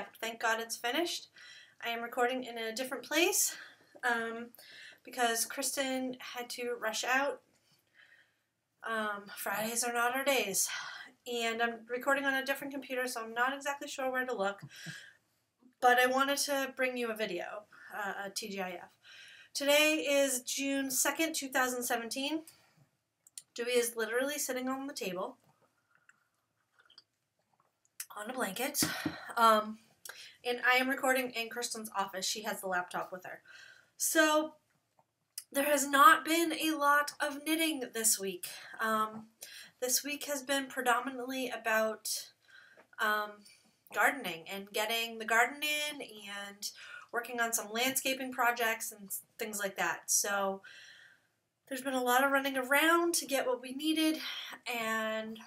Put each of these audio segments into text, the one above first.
TGIF. Thank God it's finished. I am recording in a different place because Kristen had to rush out. Fridays are not our days. And I'm recording on a different computer, so I'm not exactly sure where to look. But I wanted to bring you a video, a TGIF. Today is June 2nd, 2017. Dewey is literally sitting on the table on a blanket. And I am recording in Kristen's office. She has the laptop with her. So there has not been a lot of knitting this week. This week has been predominantly about gardening and getting the garden in and working on some landscaping projects and things like that. So there's been a lot of running around to get what we needed and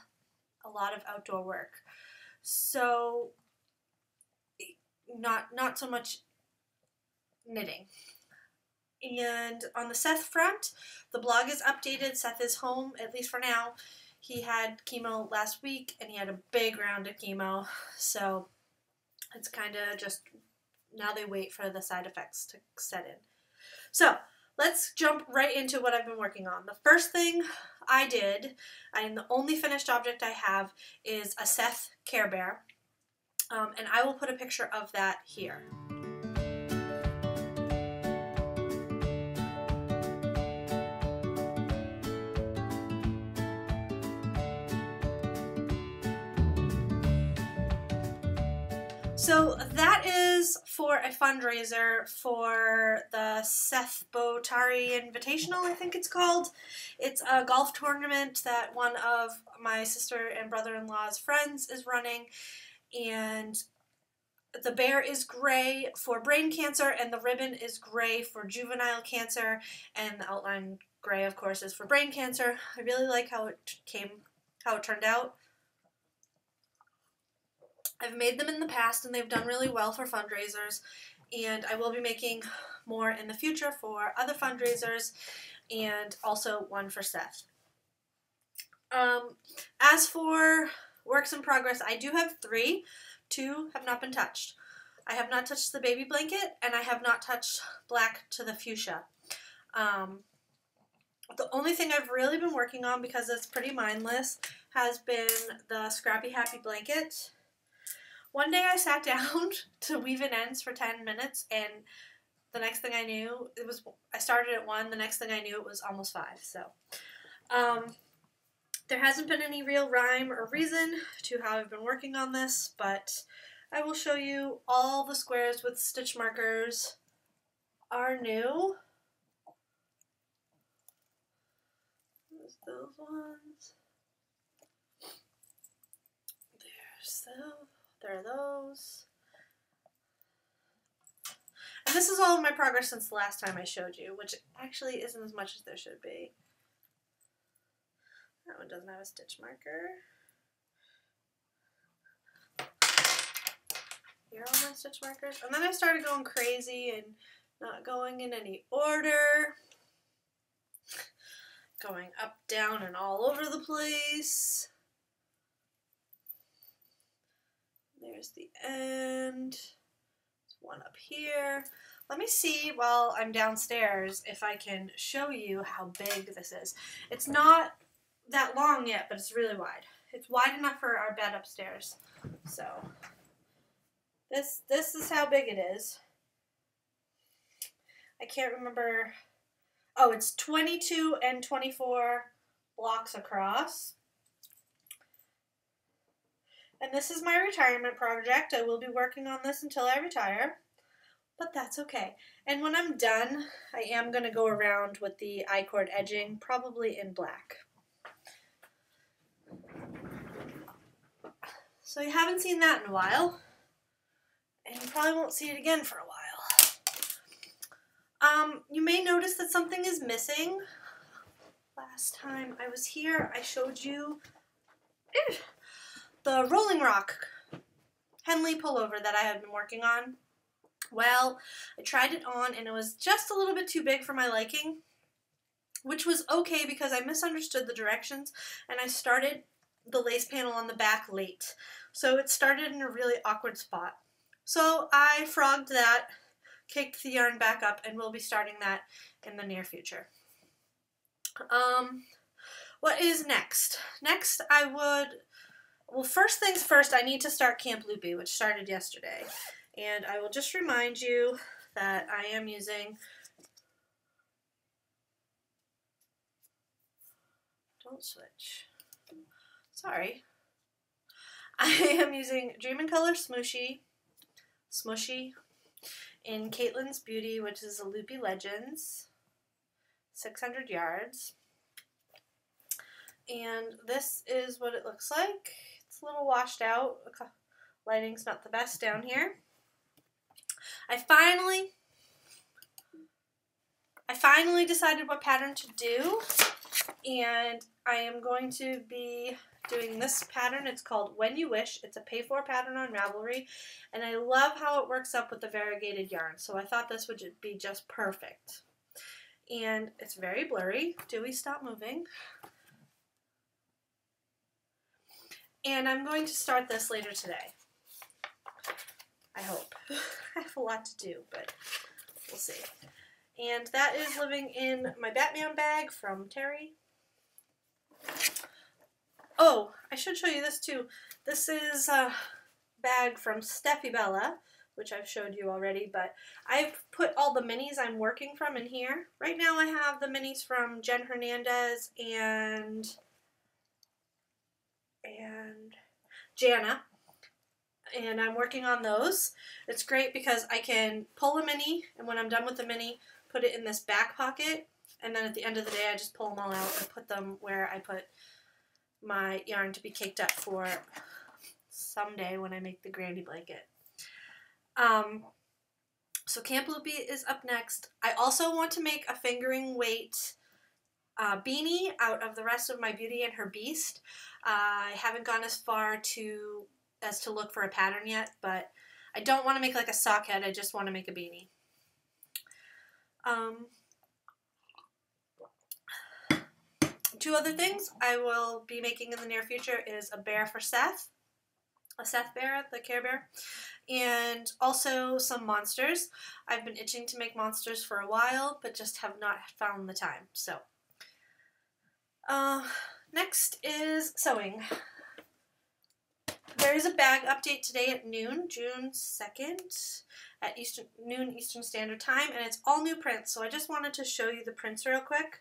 a lot of outdoor work. So not so much knitting. And on the Seth front, the blog is updated. Seth is home, at least for now. He had chemo last week, and he had a big round of chemo. So it's kind of just, now they wait for the side effects to set in. So let's jump right into what I've been working on. The first thing I did, and the only finished object I have, is a Seth Care Bear. And I will put a picture of that here. So that is for a fundraiser for the Seth Botari Invitational, I think it's called. It's a golf tournament that one of my sister and brother-in-law's friends is running. And the bear is gray for brain cancer, and the ribbon is gray for juvenile cancer, and the outline gray, of course, is for brain cancer. I really like how it turned out. I've made them in the past, and they've done really well for fundraisers, and I will be making more in the future for other fundraisers, and also one for Seth. As for works in progress, I do have 3. 2 have not been touched. I have not touched the baby blanket, and I have not touched Black to the Fuchsia. The only thing I've really been working on, because it's pretty mindless, has been the Scrappy Happy blanket. One day I sat down to weave in ends for 10 minutes, and the next thing I knew, I started at 1, the next thing I knew it was almost 5, so. There hasn't been any real rhyme or reason to how I've been working on this, but I will show you all the squares with stitch markers are new. There's those ones. There are those. And this is all of my progress since the last time I showed you, which actually isn't as much as there should be. That one doesn't have a stitch marker. Here are all my stitch markers. And then I started going crazy and not going in any order. Going up, down, and all over the place. There's the end. There's one up here. Let me see while I'm downstairs if I can show you how big this is. It's not that long yet, but it's really wide. It's wide enough for our bed upstairs. So this is how big it is. I can't remember. Oh, it's 22 and 24 blocks across. And this is my retirement project. I will be working on this until I retire, but that's okay. And when I'm done, I am going to go around with the I-cord edging, probably in black. So you haven't seen that in a while, and you probably won't see it again for a while. You may notice that something is missing. Last time I was here, I showed you the Rolling Rock Henley pullover that I had been working on. Well, I tried it on, and it was just a little bit too big for my liking, which was okay because I misunderstood the directions, and I started the lace panel on the back late. So it started in a really awkward spot. So I frogged that, caked the yarn back up, and we'll be starting that in the near future. What is next? Next, well, first things first, I need to start Camp Loopy, which started yesterday. And I will just remind you that I am using, don't switch, sorry. I am using Dream in Color Smooshy in Caitlin's Beauty, which is a Loopy Legends, 600 yards. And this is what it looks like. It's a little washed out. Lighting's not the best down here. I finally decided what pattern to do, and I am going to be doing this pattern. It's called When You Wish. It's a pay-for pattern on Ravelry, and I love how it works up with the variegated yarn, so I thought this would be just perfect. And it's very blurry. Dewey, stop moving. And I'm going to start this later today. I hope. I have a lot to do, but we'll see. And that is living in my Batman bag from Terry. Oh, I should show you this too. This is a bag from Steffi Bella, which I've showed you already, but I've put all the minis I'm working from in here. Right now I have the minis from Jen Hernandez and Jana, and I'm working on those. It's great because I can pull a mini, and when I'm done with the mini, put it in this back pocket, and then at the end of the day I just pull them all out and put them where I put my yarn to be caked up for someday when I make the Grandy blanket. So Camp Loopy is up next. I also want to make a fingering weight beanie out of the rest of my Beauty and Her Beast. I haven't gone as far as to look for a pattern yet, but I don't want to make like a sock head. I just want to make a beanie. Two other things I will be making in the near future is a bear for Seth, a Seth bear, the Care Bear, and also some monsters. I've been itching to make monsters for a while, but just have not found the time. So, next is sewing. There is a bag update today at noon, June 2nd, at noon Eastern Standard Time, and it's all new prints, so I just wanted to show you the prints real quick.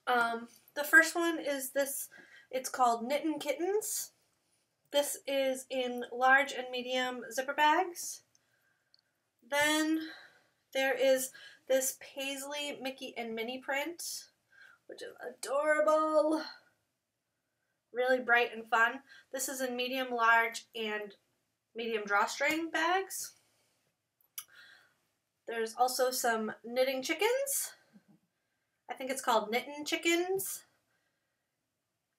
The first one is this. It's called Knittin' Kittens. This is in large and medium zipper bags. Then there is this Paisley Mickey and Minnie print, which is adorable. Really bright and fun. This is in medium, large, and medium drawstring bags. There's also some Knitting Chickens. I think it's called Knittin' Chickens.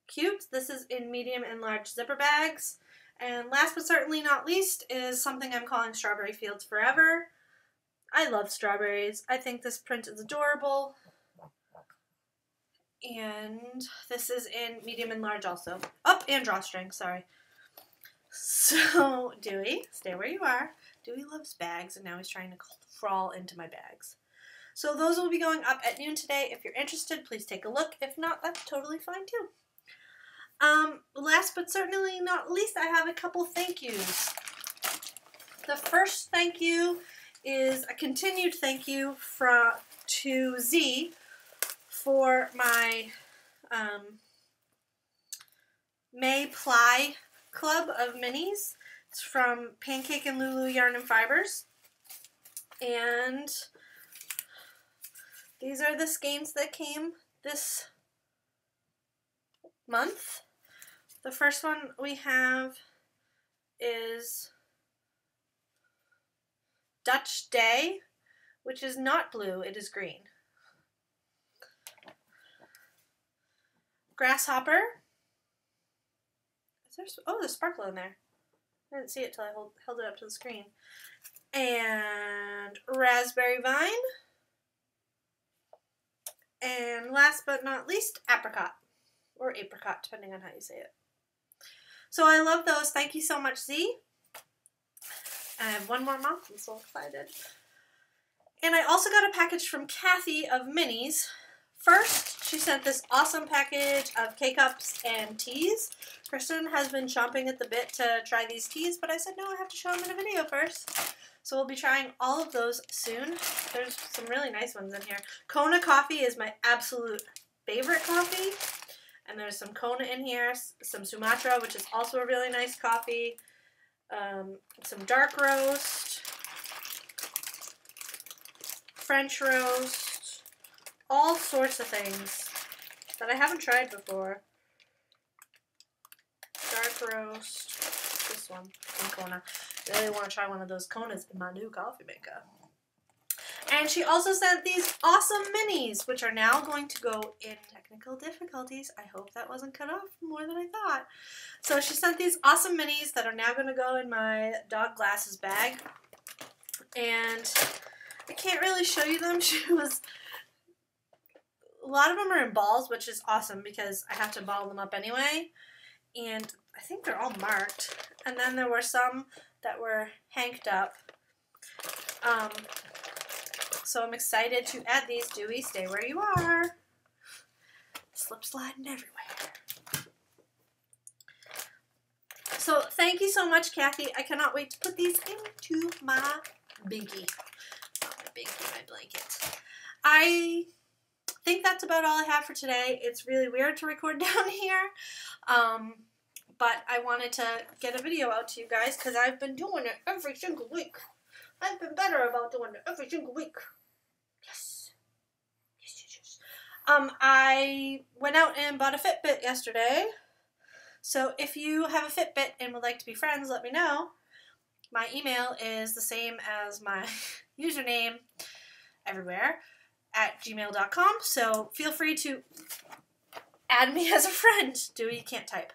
Cute. This is in medium and large zipper bags. And last but certainly not least is something I'm calling Strawberry Fields Forever. I love strawberries. I think this print is adorable. And this is in medium and large also. Oh, and drawstring, sorry. So, Dewey, stay where you are. Dewey loves bags, and now he's trying to crawl into my bags. So those will be going up at noon today. If you're interested, please take a look. If not, that's totally fine too. Last but certainly not least, I have a couple thank yous. The first thank you is a continued thank you to Z for my May Ply Club of minis. It's from Pancake and Lulu Yarn and Fibers. And these are the skeins that came this month. The first one we have is Dutch Day, which is not blue, it is green. Grasshopper. Oh, there's sparkle in there. I didn't see it till I held it up to the screen. And Raspberry Vine. And last but not least, Apricot. Or Apricot, depending on how you say it. So I love those. Thank you so much, Z. And I have one more month. I'm so excited. And I also got a package from Kathy of minis. First, she sent this awesome package of K-Cups and teas. Kristen has been chomping at the bit to try these teas, but I said, no, I have to show them in a video first. So we'll be trying all of those soon. There's some really nice ones in here. Kona coffee is my absolute favorite coffee. And there's some Kona in here, some Sumatra, which is also a really nice coffee. Some dark roast, French roast, all sorts of things that I haven't tried before. Dark roast, this one from Kona. I really want to try one of those Konas in my new coffee maker. And she also sent these awesome minis, which are now going to go in technical difficulties. I hope that wasn't cut off more than I thought. So she sent these awesome minis that are now going to go in my dog glasses bag. And I can't really show you them. A lot of them are in balls, which is awesome because I have to ball them up anyway. And I think they're all marked. And then there were some that were hanked up. So I'm excited to add these. Dewey, stay where you are. Slip sliding everywhere. So thank you so much, Kathy. I cannot wait to put these into my biggie. Not my biggie, my blanket. I think that's about all I have for today. It's really weird to record down here. But I wanted to get a video out to you guys because I've been doing it every single week. I've been better about doing it every single week. Yes. Yes, yes, yes. I went out and bought a Fitbit yesterday. So if you have a Fitbit and would like to be friends, let me know. My email is the same as my username everywhere at gmail.com. So feel free to add me as a friend. Dewey can't type.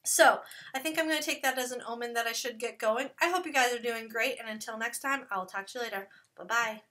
So, I think I'm going to take that as an omen that I should get going. I hope you guys are doing great, and until next time, I will talk to you later. Bye-bye.